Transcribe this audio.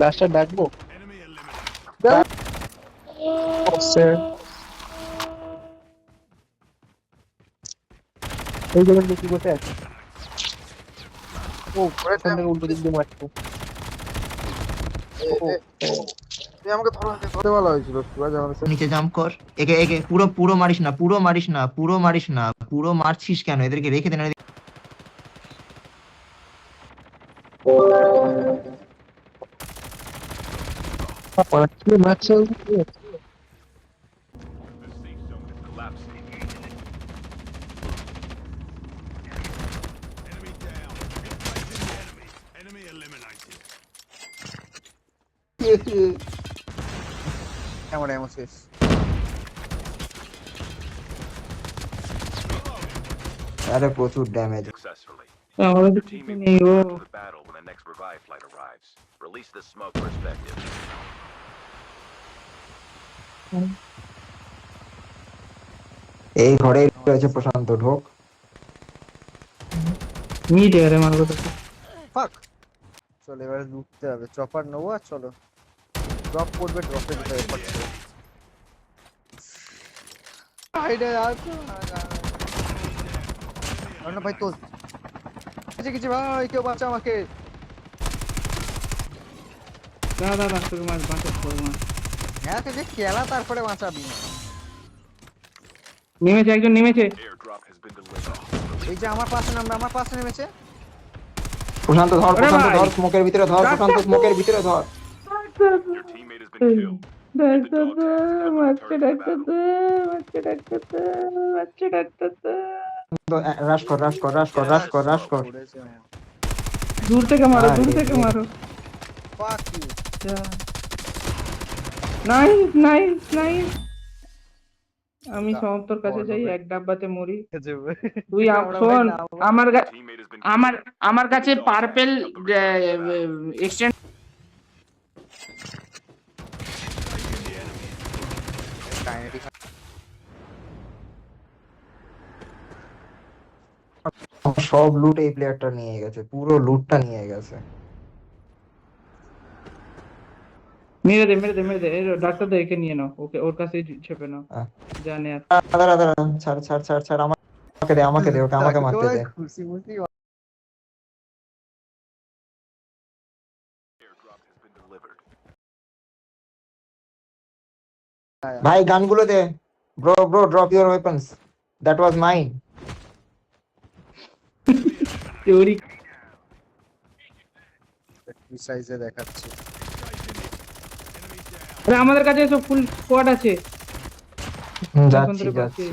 লাস্টটা ডাকবো এই জায়গায় দেখি বসে আছে। ও ওখান থেকে উল্টো দিক দিয়ে মারছে। তুই আমাকে ধরে বলা হয়েছিল সুরাজ আমাদের সাথে। নিচে জাম্প কর। একে একে পুরো পুরো মারিস না, পুরো মারিস না, পুরো মারিস না, পুরো মারছিস কেন? এদেরকে রেখে দেন। মারছে মারছে আমার এমন শেষ। আরে প্রচুর ড্যামেজ। আমাদের কিছু নেই ও। এই ঘরেই রয়েছে প্রশান্ত, ঢোক। মিড এরে মারবো তো। ফাক, চলো এবারে লুটতে হবে। চপার নেবো আর চলো ড্রপ করবে, ড্রপে যেতে হবে ফাট করে। আইডা আছে না ভাই, তোল কিছু কিছু ভাই, কেউ বাঁচা আমাকে। দাদা তোকে মাছ বাঁচা করবো না। হ্যাঁ তুই যে খেলা তারপরে বাঁচাবি না। নেমেছে একজন, নেমেছে। এই যে আমার পাশে নামবে, আমার পাশে নেমেছে। প্রশান্ত ধর, ওরে প্রশান্ত ভাই। ধর, স্মোকের ভিতরে ধর, প্রশান্ত স্মোকের ভিতরে ধর। রাশ কর, রাশ কর, রাশ কর, রাশ কর, রাশ কর। দূর থেকে মারো, আরে দূর থেকে রে। মারো। Fuck you. Nice nice nice. আমি সমস্তর কাছে যাই, এক ডাব্বাতে মরি। তুই শোন, আমার আমার আমার কাছে পার্পেল এক্সটেন্ড। সব লুট এই প্লেয়ারটা নিয়ে গেছে, পুরো লুটটা নিয়ে গেছে। মেরে দে মেরে দে মেরে দে। এই ডাক্তার দা, একে নিয়ে নাও, ওকে ওর কাছেই ছেপে নাও। জানে আর দাঁড়া দাঁড়া, ছাড় ছাড় ছাড় ছাড়, আমাকে দে, আমাকে দে, ওকে আমাকে মারতে দে। খুশি খুশি ভাই গানগুলো দে। Bro bro, drop your weapons, that was mine. Theory. সাইজে দেখাচ্ছে। আরে আমাদের কাছে সব ফুল স্কোয়াড আছে। যাচ্ছি যাচ্ছি।